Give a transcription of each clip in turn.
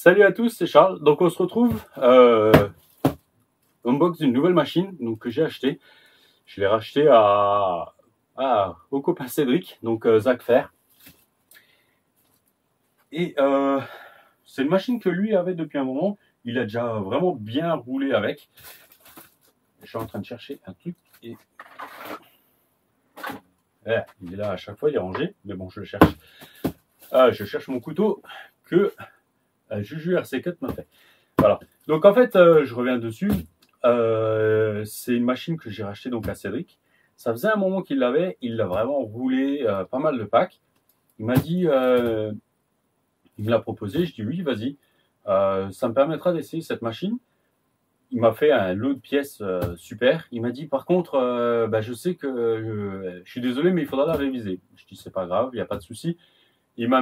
Salut à tous, c'est Charles. Donc on se retrouve unbox d'une nouvelle machine donc, que j'ai acheté. Je l'ai racheté au copain Cédric, donc Zach Fer. Et c'est une machine que lui avait depuis un moment. Il a déjà vraiment bien roulé avec. Je suis en train de chercher un truc et il est là à chaque fois, il est rangé, mais bon, je le cherche. Je cherche mon couteau que Juju RC4 m'a fait. Voilà. Donc en fait, je reviens dessus. C'est une machine que j'ai rachetée donc à Cédric. Ça faisait un moment qu'il l'avait. Il l'a vraiment roulé pas mal de packs. Il m'a dit, il me l'a proposé. Je dis oui, vas-y. Ça me permettra d'essayer cette machine. Il m'a fait un lot de pièces super. Il m'a dit par contre, je sais que je suis désolé, mais il faudra la réviser. Je dis c'est pas grave, il n'y a pas de souci. Il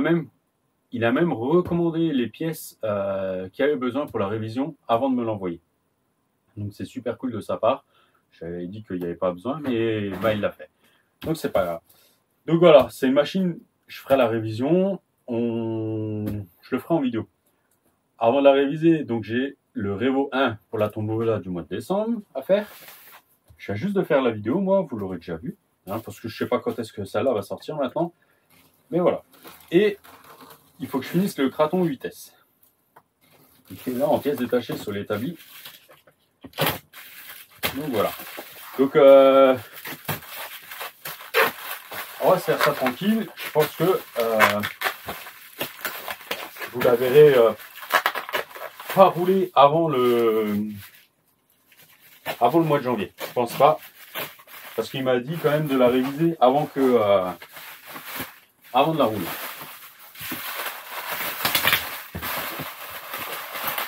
a même recommandé les pièces qu'il avait besoin pour la révision avant de me l'envoyer. Donc c'est super cool de sa part. J'avais dit qu'il n'y avait pas besoin, mais il l'a fait. Donc c'est pas grave. Donc voilà, c'est une machine, je ferai la révision, je le ferai en vidéo. Avant de la réviser, donc j'ai le Revo 1 pour la tombola du mois de décembre à faire. Je viens juste de faire la vidéo, moi, vous l'aurez déjà vu, hein, parce que je sais pas quand est-ce que celle-là va sortir maintenant. Mais voilà. Et il faut que je finisse le Kraton vitesse. Qui est là en pièces détachées sur l'établi. Donc voilà. Donc on va se faire ça tranquille. Je pense que vous la verrez pas rouler avant le mois de janvier. Je pense pas. Parce qu'il m'a dit quand même de la réviser avant de la rouler.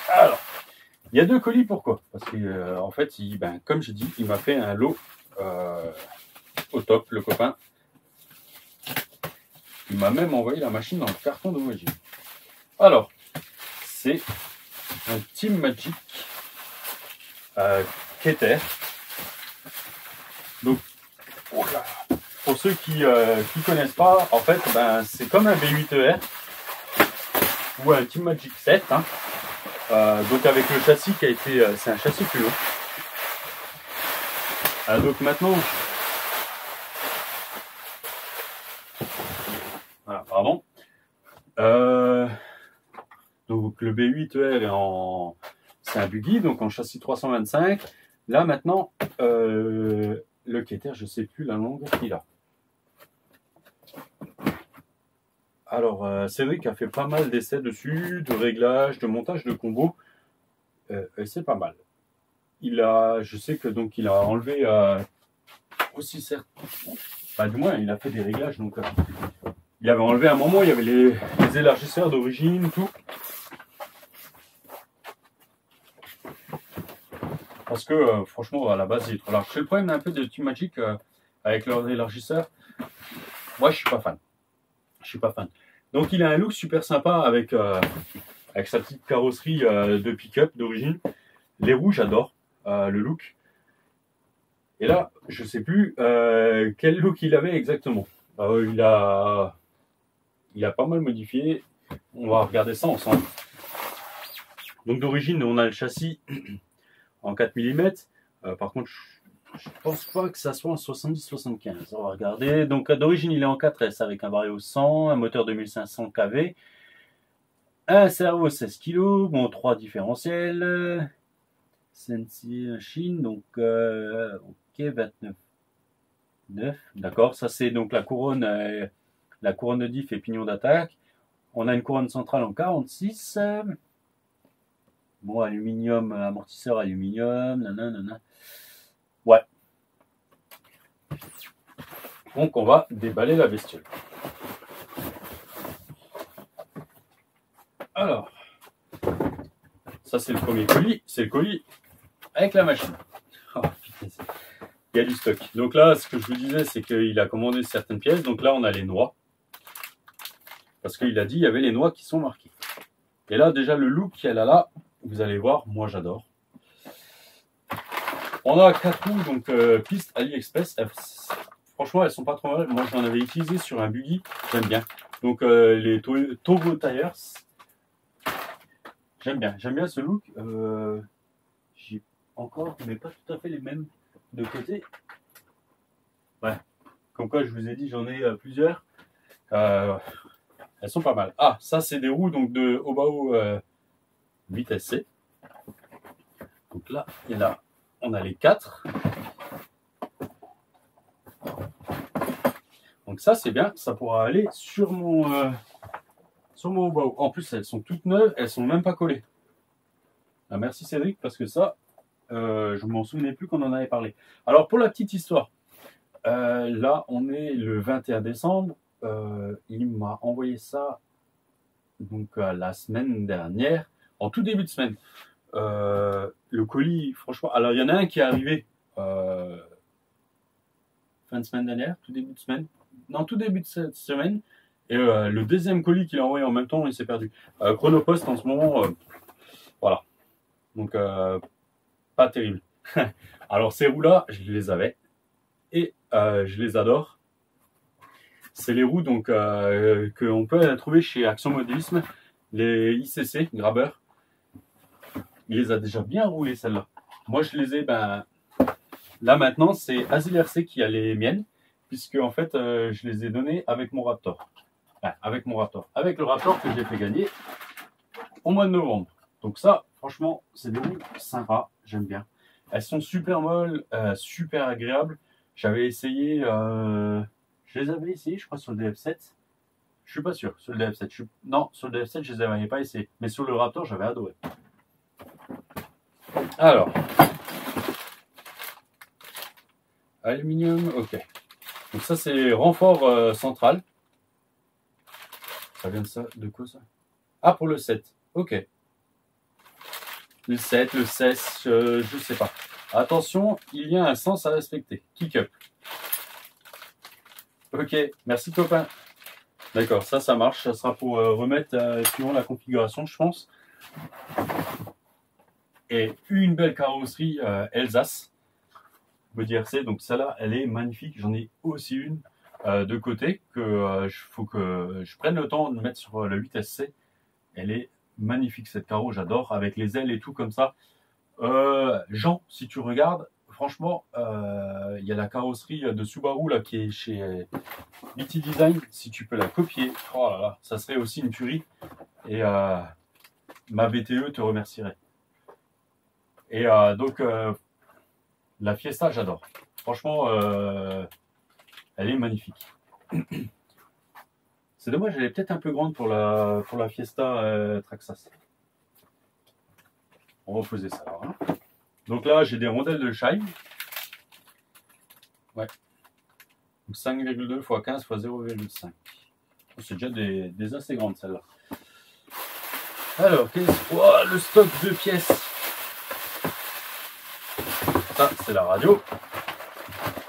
Alors, il y a deux colis, pourquoi? Parce que en fait, comme j'ai dit, il m'a fait un lot au top, le copain. Il m'a même envoyé la machine dans le carton d'origine. Alors, c'est un Team Magic Keter. Donc, pour ceux qui connaissent pas, en fait, c'est comme un B8ER ou un Team Magic 7. Hein. Donc avec le châssis qui a été, c'est un châssis plus long. Donc maintenant, voilà, pardon. Donc le B8ER c'est un buggy, donc en châssis 325. Là maintenant, le Keter, je sais plus la longueur qu'il a. Alors Cédric a fait pas mal d'essais dessus, de réglages, de montage de combos. C'est pas mal. Je sais que donc il a enlevé aussi certes, du moins il a fait des réglages. Donc il avait enlevé à un moment, il y avait les élargisseurs d'origine, tout. Parce que franchement, à la base, il est trop large. C'est le problème un peu de Team Magic avec leurs élargisseurs. Moi, je suis pas fan. Je suis pas fan. Donc, il a un look super sympa avec sa petite carrosserie de pick-up d'origine. Les roues, j'adore le look. Et là, je sais plus quel look il avait exactement. Il a pas mal modifié. On va regarder ça ensemble. Donc, d'origine, on a le châssis en 4 mm. Par contre, je pense pas que ça soit en 70-75. On va regarder. Donc d'origine, il est en 4S avec un Vario 100, un moteur 2500 kV, un cerveau 16 kg, bon 3 différentiels, Sensei Chine, donc ok 29,9. D'accord, ça c'est donc la couronne de diff et pignon d'attaque. On a une couronne centrale en 46. Bon, aluminium, amortisseur aluminium, nanana. Ouais. Donc, on va déballer la bestiole. Alors, ça, c'est le premier colis. C'est le colis avec la machine. Oh, putain, il y a du stock. Donc là, ce que je vous disais, c'est qu'il a commandé certaines pièces. Donc là, on a les noix. Parce qu'il a dit qu'il y avait les noix qui sont marquées. Et là, déjà, le look qu'elle a là, vous allez voir, moi j'adore. On a 4 roues, donc piste AliExpress. Franchement, elles sont pas trop mal. Moi, j'en avais utilisé sur un buggy, j'aime bien. Donc les Turbo Tires. J'aime bien ce look. J'ai encore, mais pas tout à fait les mêmes de côté. Ouais, comme quoi je vous ai dit, j'en ai plusieurs. Elles sont pas mal. Ah, ça c'est des roues donc de Obao 8SC. Donc là, on a les 4. Donc ça c'est bien, ça pourra aller sur mon Obao. En plus, elles sont toutes neuves, elles sont même pas collées. Ah, merci Cédric, parce que ça, je m'en souvenais plus qu'on en avait parlé. Alors pour la petite histoire, là on est le 21 décembre. Il m'a envoyé ça donc la semaine dernière, en tout début de semaine. Le colis, franchement, alors il y en a un qui est arrivé fin de semaine dernière, tout début de semaine, non, tout début de cette semaine, et le deuxième colis qu'il a envoyé en même temps, il s'est perdu. Chronopost en ce moment, voilà, donc pas terrible. Alors ces roues-là, je les avais, et je les adore. C'est les roues donc qu'on peut trouver chez Action Modélisme, les ICC Grabber. Il les a déjà bien roulées celles-là. Moi je les ai, là maintenant c'est Asil RC qui a les miennes, puisque en fait je les ai données avec mon Raptor. Enfin, avec mon Raptor. Avec le Raptor que j'ai fait gagner au mois de novembre. Donc ça, franchement, c'est des roues sympas, j'aime bien. Elles sont super molles, super agréables. J'avais essayé, je les avais essayées, je crois, sur le DF7. Je suis pas sûr, sur le DF7. Non, sur le DF7, je les avais pas essayées. Mais sur le Raptor, j'avais adoré. Alors, aluminium, ok. Donc ça, c'est renfort central. Ça vient de quoi ça? Ah, pour le 7, ok. Le 7, le 16, je sais pas. Attention, il y a un sens à respecter. Kick up. Ok, merci copain. D'accord, ça marche. Ça sera pour remettre suivant la configuration, je pense. Et une belle carrosserie Alsace. BDRC, donc celle-là, elle est magnifique. J'en ai aussi une de côté que faut que je prenne le temps de mettre sur le 8SC. Elle est magnifique cette carreau, j'adore, avec les ailes et tout comme ça. Jean, si tu regardes, franchement, il y a la carrosserie de Subaru là qui est chez BT Design. Si tu peux la copier, oh là là, ça serait aussi une tuerie. Et ma BTE te remercierait. Et donc la Fiesta, j'adore. Franchement, elle est magnifique. C'est dommage, elle est peut-être un peu grande pour la Fiesta Traxxas. On va poser ça alors. Hein. Donc là, j'ai des rondelles de Scheim. Ouais. 5,2 x 15 x 0,5. C'est déjà des assez grandes celles-là. Alors, le stock de pièces. Ça, c'est la radio.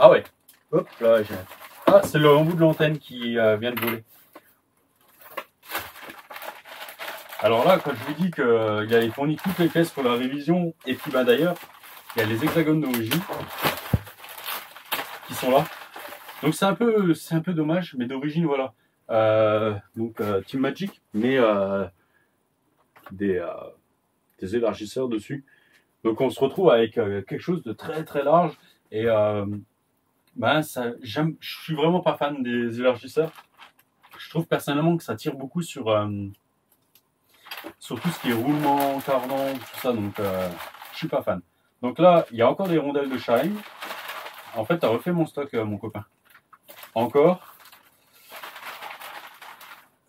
Ah ouais. Hop là, j'ai. Ah, c'est le embout de l'antenne qui vient de voler. Alors là, quand je vous dis qu'il avait fourni toutes les pièces pour la révision, et puis d'ailleurs, il y a les hexagones d'origine qui sont là. Donc c'est un peu dommage, mais d'origine, voilà. Donc Team Magic, mais des élargisseurs dessus. Donc on se retrouve avec quelque chose de très très large. Et je suis vraiment pas fan des élargisseurs. Je trouve personnellement que ça tire beaucoup sur tout ce qui est roulement, cardan, tout ça. Donc je suis pas fan. Donc là, il y a encore des rondelles de Scheim. En fait, tu as refait mon stock, mon copain. Encore.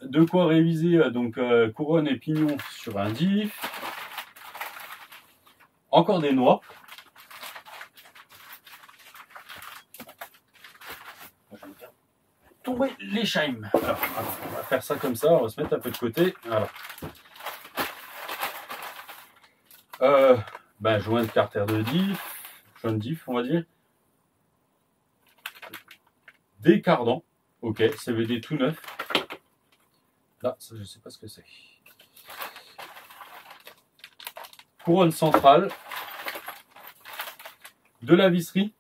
De quoi réviser donc couronne et pignon sur un diff. Encore des noix. Je vais faire tomber les Scheim. Alors, on va faire ça comme ça, on va se mettre un peu de côté. Voilà. Joint de carter de diff, joint de diff, on va dire. Des cardans, ok, CVD tout neuf. Là, ça, je sais pas ce que c'est. Couronne centrale. De la visserie.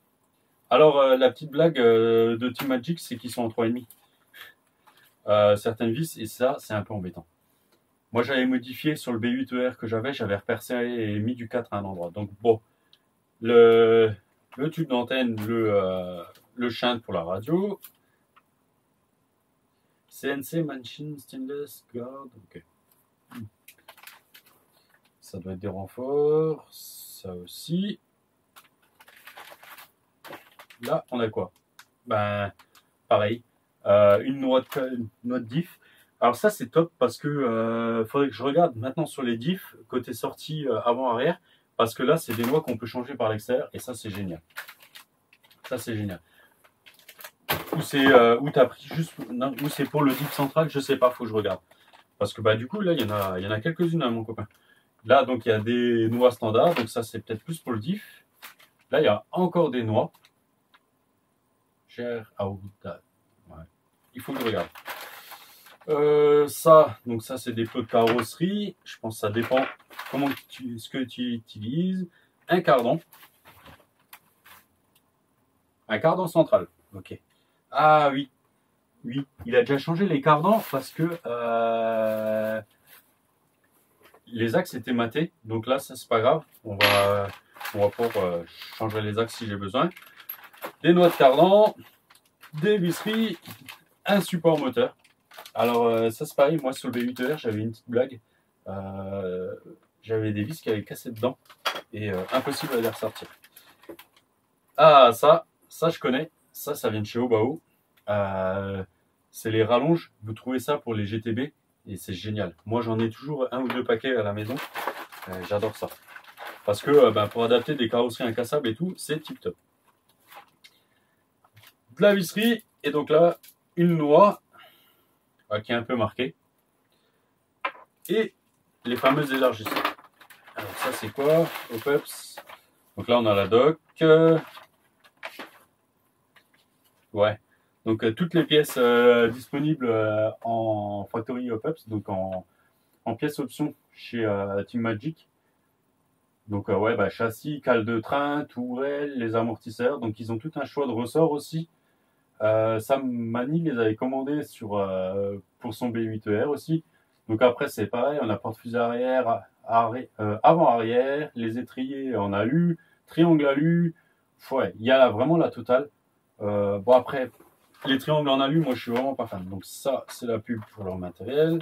Alors, la petite blague de Team Magic, c'est qu'ils sont en 3,5. Certaines vis, et ça, c'est un peu embêtant. Moi, j'avais modifié sur le B8ER que j'avais repercé et mis du 4 à un endroit. Donc bon, le tube d'antenne, le shunt pour la radio. CNC Machine Stainless Guard. Ok. Ça doit être des renforts. Ça aussi. Là, on a quoi? Ben, pareil. Une noix de diff. Alors ça, c'est top parce que faudrait que je regarde maintenant sur les diffs, côté sortie avant-arrière. Parce que là, c'est des noix qu'on peut changer par l'extérieur. Et ça, c'est génial. Ça, c'est génial. Ou c'est où t'as pris juste, non, ou c'est pour le diff central, je sais pas, faut que je regarde. Parce que bah du coup là il y en a quelques-unes mon copain. Là donc il y a des noix standards, donc ça c'est peut-être plus pour le diff. Là il y a encore des noix. Cher ouais. Il faut que je regarde. Ça, donc ça c'est des plots de carrosserie. Je pense que ça dépend ce que tu utilises. Un cardan. Un cardan central. Ok. Ah oui. Oui, il a déjà changé les cardans parce que les axes étaient matés. Donc là, ça c'est pas grave. On va pouvoir changer les axes si j'ai besoin. Des noix de cardan, des visseries, un support moteur. Alors ça c'est pareil. Moi sur le B8ER, j'avais une petite blague. J'avais des vis qui avaient cassé dedans et impossible à les ressortir. Ah ça je connais. Ça vient de chez Obao. C'est les rallonges. Vous trouvez ça pour les GTB et c'est génial. Moi, j'en ai toujours un ou deux paquets à la maison. J'adore ça. Parce que pour adapter des carrosseries incassables et tout, c'est tip top. De la visserie et donc là, une noix qui est un peu marquée. Et les fameuses élargisseurs. Alors ça, c'est quoi? Opeps. Donc là, on a la dock. Ouais. Donc toutes les pièces disponibles en factory Opeps, donc en pièces options chez Team Magic. Donc ouais, châssis, cale de train, tourelle, les amortisseurs. Donc ils ont tout un choix de ressorts aussi. Sam Mani les avait commandés pour son B8ER aussi. Donc après c'est pareil, on a porte-fusée arrière, avant-arrière, les étriers en alu, triangle alu. Ouais, il y a vraiment la totale. Bon après, les triangles en alu, moi je suis vraiment pas fan. Donc ça, c'est la pub pour leur matériel.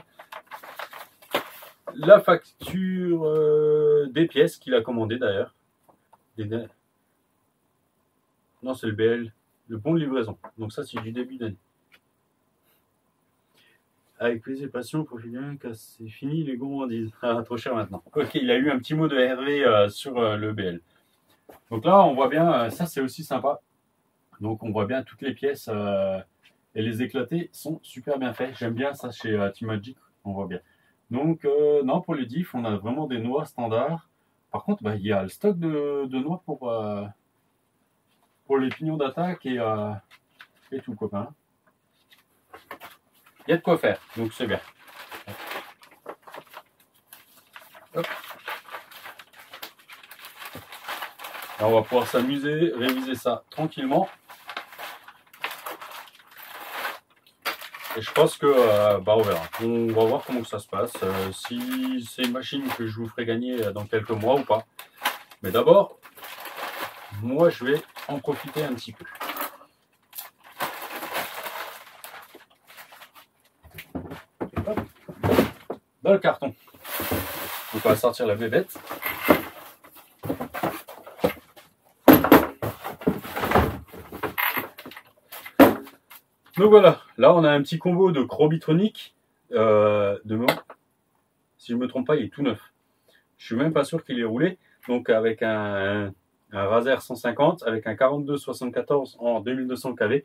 La facture des pièces qu'il a commandées d'ailleurs. Non, c'est le BL, le bon de livraison. Donc ça, c'est du début d'année. Avec plaisir et passion, profite bien, car c'est fini les gourmandises. Ah, trop cher maintenant. Ok, il a eu un petit mot de Hervé sur le BL. Donc là, on voit bien, ça c'est aussi sympa. Donc on voit bien toutes les pièces et les éclatés sont super bien faits. J'aime bien ça chez Team Magic, on voit bien. Donc non, pour les diffs, on a vraiment des noix standards. Par contre, il y a le stock de noix pour les pignons d'attaque et tout, copain. Il y a de quoi faire, donc c'est bien. Hop. Là, on va pouvoir s'amuser, réviser ça tranquillement. Et je pense que on verra. On va voir comment que ça se passe. Si c'est une machine que je vous ferai gagner dans quelques mois ou pas. Mais d'abord, moi je vais en profiter un petit peu. Hop. Dans le carton. Donc on va sortir la bébête. Donc voilà, là on a un petit combo de Chrobitronic de mort. Si je ne me trompe pas, il est tout neuf. Je suis même pas sûr qu'il est roulé. Donc avec un Razer 150, avec un 4274 en 2200 kV.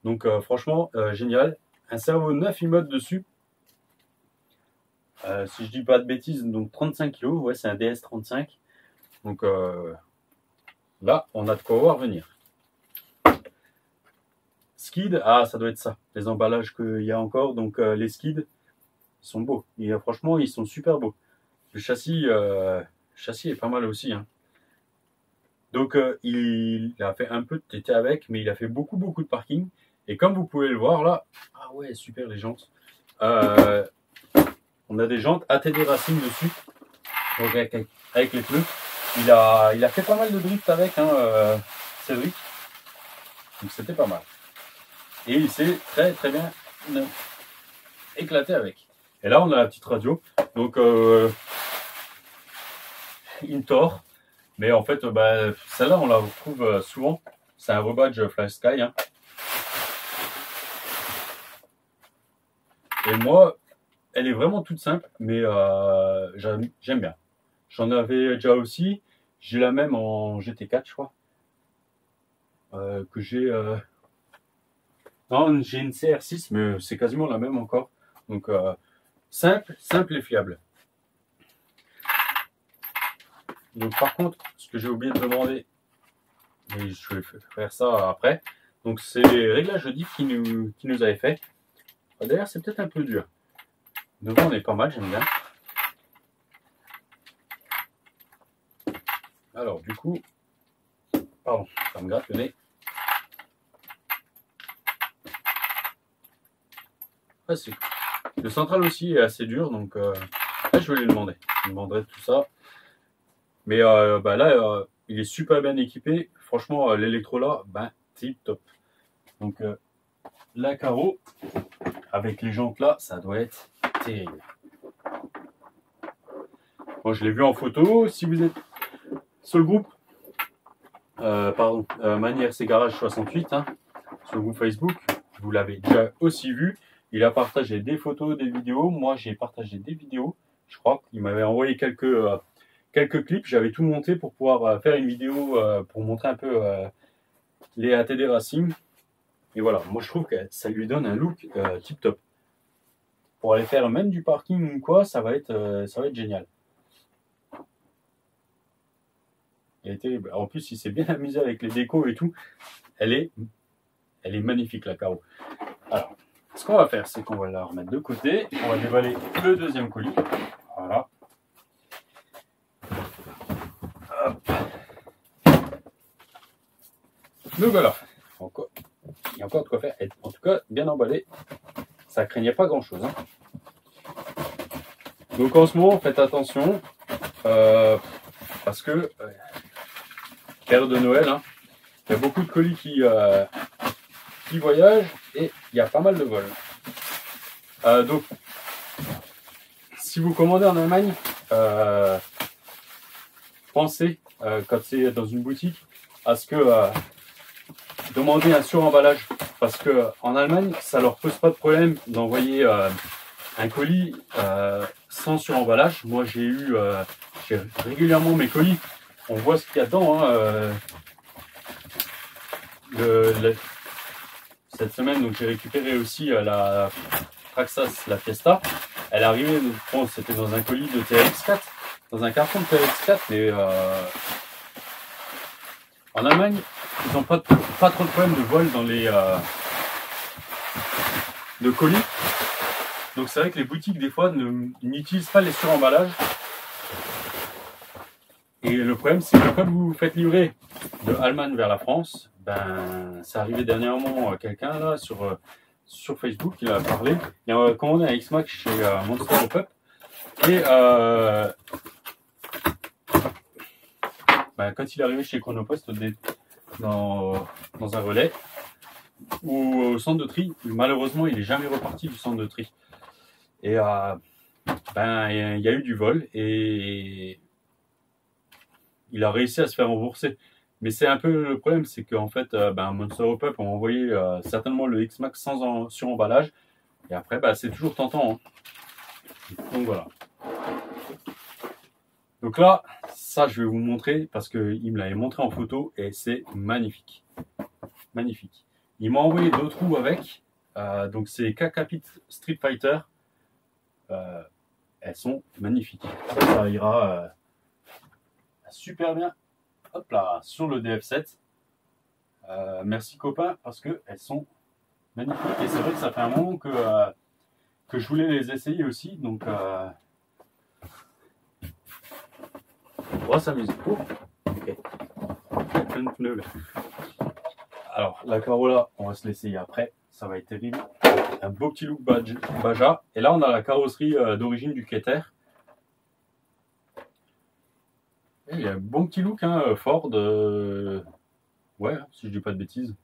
Donc franchement, génial. Un cerveau 9 immode dessus. Si je dis pas de bêtises, donc 35 kg. Ouais, c'est un DS35. Donc là, on a de quoi voir venir. Skid, ça doit être ça. Les emballages qu'il y a encore. Donc les skids, ils sont beaux. Et franchement, ils sont super beaux. Le châssis est pas mal aussi. Hein. Donc il a fait un peu de TT avec, mais il a fait beaucoup de parking. Et comme vous pouvez le voir là, ah ouais, super les jantes. On a des jantes ATD Racing dessus. Donc avec les pneus. Il a fait pas mal de drift avec, hein, Cédric. Donc c'était pas mal. Et il s'est très très bien éclaté avec. Et là on a la petite radio. Donc Intor. Mais en fait, bah, celle-là on la retrouve souvent. C'est un rebadge Fly Sky. Hein. Et moi, elle est vraiment toute simple, mais j'aime bien. J'en avais déjà aussi. J'ai la même en GT4, je crois. Que j'ai. Non, j'ai une CR6, mais c'est quasiment la même encore. Donc, simple et fiable. Donc, par contre, ce que j'ai oublié de demander, et je vais faire ça après. Donc, c'est les réglages de diff qui nous avaient fait. D'ailleurs, c'est peut-être un peu dur. Devant, on est pas mal, j'aime bien. Alors, du coup, pardon, ça me gratte le nez. Ah, le central aussi est assez dur, donc là, je vais lui demander. Je lui demanderai tout ça. Mais bah, là, il est super bien équipé. Franchement, l'électro là, ben, tip top. Donc, la carreau, avec les jantes là, ça doit être terrible. Moi, je l'ai vu en photo. Si vous êtes sur le groupe, Manière c'est Garage 68, hein, sur le groupe Facebook, vous l'avez déjà aussi vu. Il a partagé des photos, des vidéos. Moi, j'ai partagé des vidéos. Je crois qu'il m'avait envoyé quelques clips. J'avais tout monté pour pouvoir faire une vidéo pour montrer un peu les ATD Racing. Et voilà, moi je trouve que ça lui donne un look tip top. Pour aller faire même du parking ou quoi, ça va être génial. Elle est terrible. En plus, il s'est bien amusé avec les décos et tout. Elle est magnifique, la carreau. Alors, ce qu'on va faire, c'est qu'on va la remettre de côté. On va déballer le deuxième colis. Voilà. Hop. Donc voilà. Il y a encore de quoi faire. Et en tout cas, bien emballé. Ça craignait pas grand-chose. Hein. Donc en ce moment, faites attention. Parce que période de Noël, hein, il y a beaucoup de colis qui voyagent et il y a pas mal de vols. Donc, si vous commandez en Allemagne, pensez, quand c'est dans une boutique, à ce que demander un suremballage. Parce que en Allemagne, ça leur pose pas de problème d'envoyer un colis sans suremballage. Moi, j'ai régulièrement mes colis. On voit ce qu'il y a dedans. Hein, cette semaine, donc j'ai récupéré aussi la Traxxas, la Fiesta. Elle est arrivée, bon, c'était dans un colis de TRX4, dans un carton de TRX4, mais en Allemagne, ils n'ont pas trop de problème de vol dans les de colis. Donc c'est vrai que les boutiques, des fois, n'utilisent pas les suremballages. Et le problème, c'est que quand vous faites livrer de Allemagne vers la France, ben, c'est arrivé dernièrement quelqu'un là sur Facebook, il a parlé. Il a commandé un X-Max chez Monster Pop-Up. Et ben, quand il est arrivé chez Chronopost dans un relais ou au centre de tri, malheureusement, il n'est jamais reparti du centre de tri. Et ben, il y a eu du vol et il a réussi à se faire rembourser. Mais c'est un peu le problème, c'est qu'en fait, ben, Monster Pop ont envoyé certainement le X-Max sans suremballage. Et après, ben, c'est toujours tentant. Hein. Donc voilà. Donc là, ça, je vais vous montrer parce qu'il me l'avait montré en photo et c'est magnifique. Magnifique. Il m'a envoyé d'autres roues avec. Donc c'est K-Capit Street Fighter. Elles sont magnifiques. Ça ira super bien. Hop là, sur le DF7. Merci copain parce que elles sont magnifiques. Et c'est vrai que ça fait un moment que je voulais les essayer aussi. Donc on va s'amuser. Oh, ok. Plein de pneus là. Alors, la Corolla, on va se l'essayer après. Ça va être terrible. Un beau petit look Baja. Et là, on a la carrosserie d'origine du Keter. Et il y a un bon petit look, hein, Ford. Ouais, si je dis pas de bêtises.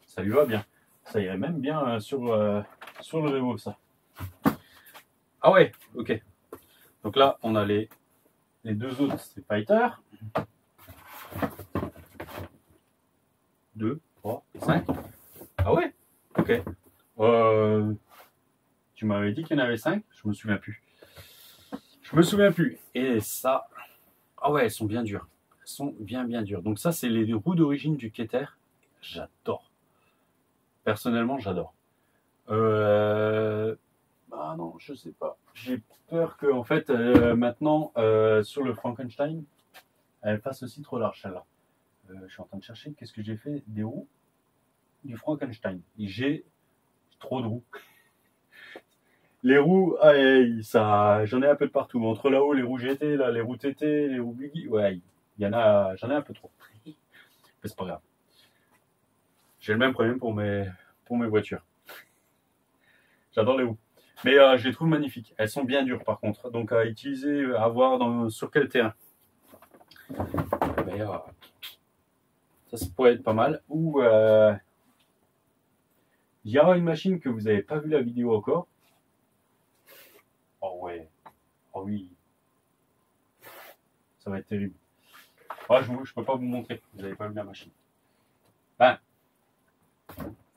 Ça lui va bien. Ça irait même bien sur le Revo, ça. Ah ouais, ok. Donc là, on a les deux autres, c'est Fighter. 2, 3, 5. Ah ouais, ok. Tu m'avais dit qu'il y en avait 5, je me souviens plus. Je me souviens plus. Et ça, ah ouais, elles sont bien dures. Elles sont bien dures. Donc ça, c'est les roues d'origine du Keter. J'adore. Personnellement, j'adore. Ah non, je sais pas. J'ai peur que, en fait, maintenant, sur le Frankenstein, elle fasse aussi trop large, celle-là. Je suis en train de chercher, qu'est-ce que j'ai fait des roues du Frankenstein. J'ai trop de roues. Les roues, ça, j'en ai un peu de partout. Entre là-haut, les roues GT, là, les roues TT, les roues Buggy, ouais, j'en ai un peu trop. Mais c'est pas grave. J'ai le même problème pour mes voitures. J'adore les roues. Mais je les trouve magnifiques. Elles sont bien dures par contre. Donc à utiliser, à voir sur quel terrain. Mais ça pourrait être pas mal. Ou il y aura une machine que vous n'avez pas vu la vidéo encore. Oh ouais. Oh oui. Ça va être terrible. Ah, je peux pas vous montrer. Vous n'avez pas vu la machine. Ben,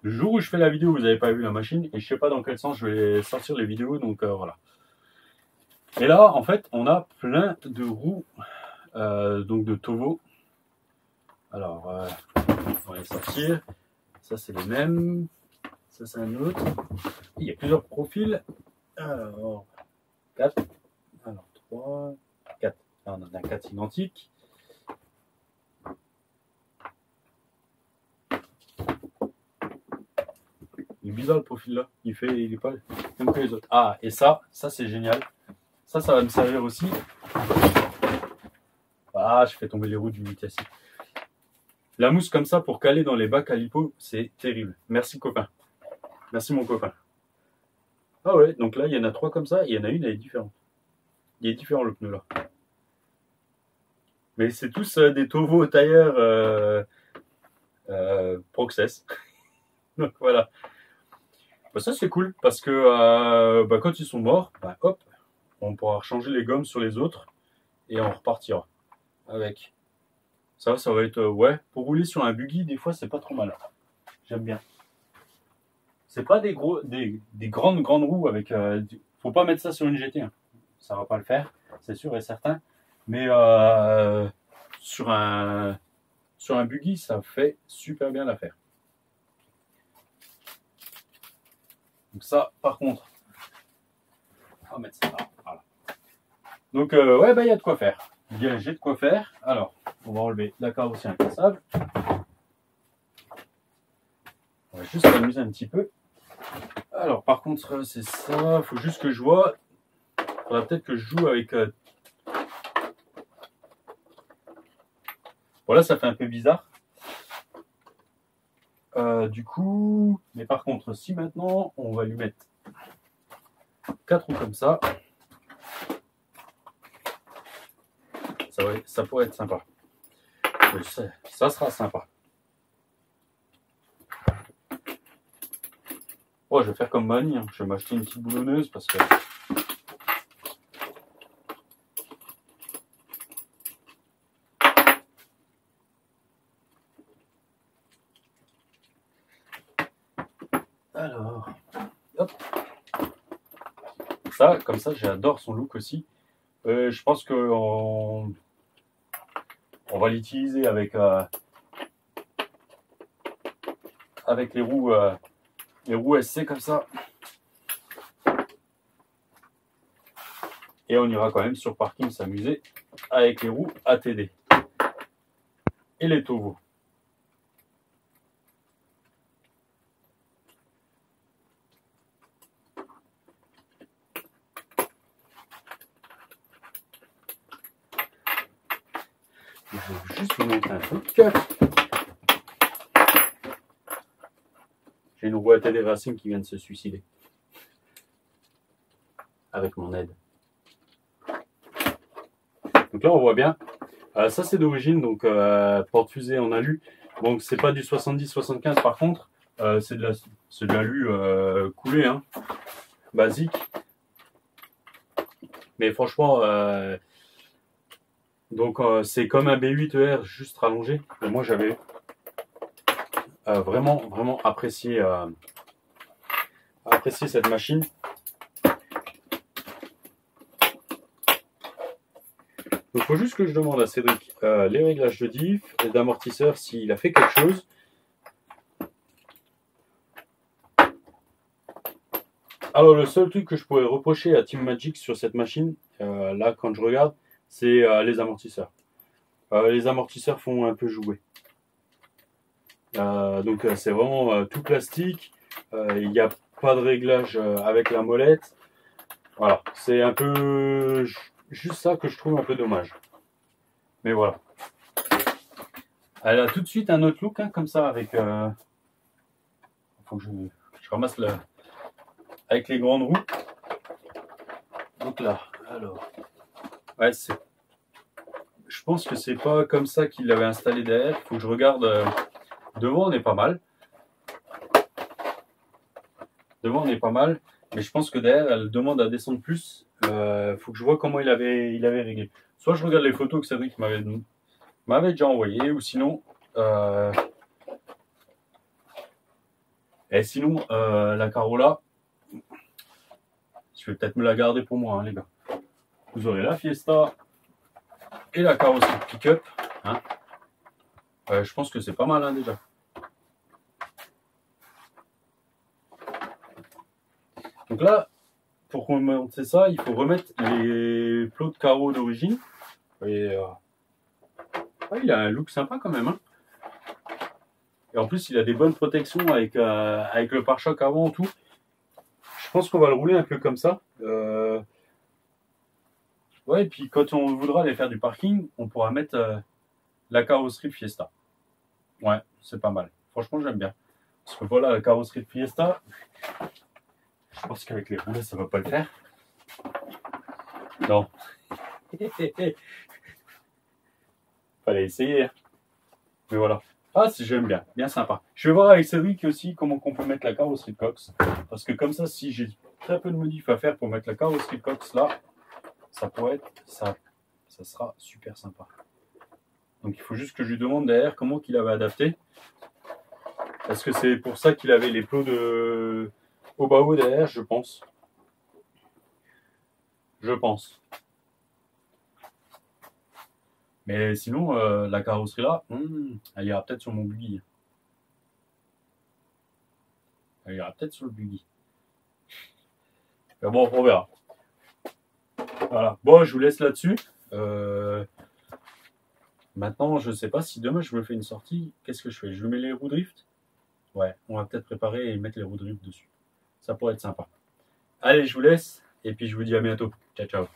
le jour où je fais la vidéo, vous n'avez pas vu la machine. Et je sais pas dans quel sens je vais sortir les vidéos. Donc voilà. Et là, en fait, on a plein de roues. Donc de Tovo. Alors, on va les sortir. Ça, c'est les mêmes. Ça, c'est un autre. Il y a plusieurs profils. Alors, 4. Alors, 3. 4. Là, on en a 4 identiques. Il est bizarre le profil là. Il est pas même que les autres. Ah, et ça c'est génial. Ça va me servir aussi. Ah, je fais tomber les roues du vitesse. La mousse comme ça pour caler dans les bacs à lipo, c'est terrible. Merci copain. Merci mon copain. Ah ouais, donc là il y en a 3 comme ça, et il y en a une, elle est différente. Il est différent le pneu là. Mais c'est tous des Tovo tailleurs Process. Donc voilà. Bah, ça c'est cool parce que quand ils sont morts, bah, hop, on pourra changer les gommes sur les autres et on repartira avec. Ça va être ouais, pour rouler sur un buggy des fois c'est pas trop mal. J'aime bien. C'est pas des grandes roues avec. Faut pas mettre ça sur une GT. Hein. Ça va pas le faire, c'est sûr et certain. Mais sur un buggy, ça fait super bien l'affaire. Donc ça, par contre, on va mettre ça là. Voilà. Donc ouais, bah il y a de quoi faire. J'ai de quoi faire. Alors, on va enlever la carrosserie incassable. On va juste s'amuser un petit peu. Alors, par contre, c'est ça. Il faut juste que je vois. Il faudra peut-être que je joue avec. Voilà, ça fait un peu bizarre. Du coup, mais par contre, si maintenant on va lui mettre 4 roues comme ça, ça pourrait être sympa. Ça sera sympa. Oh, je vais faire comme Mani, hein. Je vais m'acheter une petite boulonneuse parce que. Alors, hop. Ça, comme ça, j'adore son look aussi. Je pense qu'on va l'utiliser avec les roues SC comme ça. Et on ira quand même sur parking s'amuser avec les roues ATD et les Tovo. Je vais juste vous montrer un truc. J'ai une roue ATD Racing qui vient de se suicider. Avec mon aide. Donc là, on voit bien. Ça, c'est d'origine, donc porte-fusée en alu. Donc, c'est pas du 70-75 par contre. C'est de l'alu coulé, hein, basique. Mais franchement, donc c'est comme un B8ER juste rallongé. Et moi, j'avais vraiment apprécié cette machine. Donc, il faut juste que je demande à Cédric les réglages de diff et d'amortisseur s'il a fait quelque chose. Alors, le seul truc que je pourrais reprocher à Team Magic sur cette machine, là, quand je regarde, c'est les amortisseurs. Les amortisseurs font un peu jouer. Donc, c'est vraiment tout plastique. Il n'y a pas de réglage avec la molette. Voilà, c'est un peu juste ça que je trouve un peu dommage. Mais voilà. Elle a tout de suite un autre look, hein, comme ça, avec... faut que je ramasse avec les grandes roues. Donc là, alors... Ouais, je pense que c'est pas comme ça qu'il l'avait installé derrière. Il faut que je regarde... Devant, on est pas mal. Devant, on est pas mal. Mais je pense que derrière, elle demande à descendre plus. Faut que je vois comment il avait réglé. Soit je regarde les photos que Cédric m'avait déjà envoyées, ou sinon... Et sinon, la Carola, je vais peut-être me la garder pour moi, hein, les gars. Vous aurez la Fiesta et la carrosserie pick-up. Hein. Je pense que c'est pas mal, hein, déjà. Donc là, pour remonter ça, il faut remettre les plots de carreaux d'origine. Et il a un look sympa quand même. Hein. Et en plus, il a des bonnes protections avec le pare-choc avant et tout. Je pense qu'on va le rouler un peu comme ça. Ouais, et puis quand on voudra aller faire du parking, on pourra mettre la carrosserie Fiesta. Ouais, c'est pas mal. Franchement, j'aime bien. Parce que voilà, la carrosserie Fiesta, je pense qu'avec les roulettes, ça va pas le faire. Non. Fallait essayer. Mais voilà. Ah, si j'aime bien. Bien sympa. Je vais voir avec Cédric aussi comment on peut mettre la carrosserie Cox. Parce que comme ça, si j'ai très peu de modifs à faire pour mettre la carrosserie Cox là, ça pourrait être ça. Ça sera super sympa. Donc il faut juste que je lui demande derrière comment qu'il avait adapté. Parce que c'est pour ça qu'il avait les plots de Obao derrière, je pense. Je pense. Mais sinon, la carrosserie là, elle ira peut-être sur mon buggy. Elle ira peut-être sur le buggy. Mais bon, on verra. Voilà. Bon, je vous laisse là-dessus. Maintenant, je ne sais pas si demain je me fais une sortie. Qu'est-ce que je fais? Je mets les roues drift? Ouais, on va peut-être préparer et mettre les roues drift dessus. Ça pourrait être sympa. Allez, je vous laisse. Et puis je vous dis à bientôt. Ciao, ciao.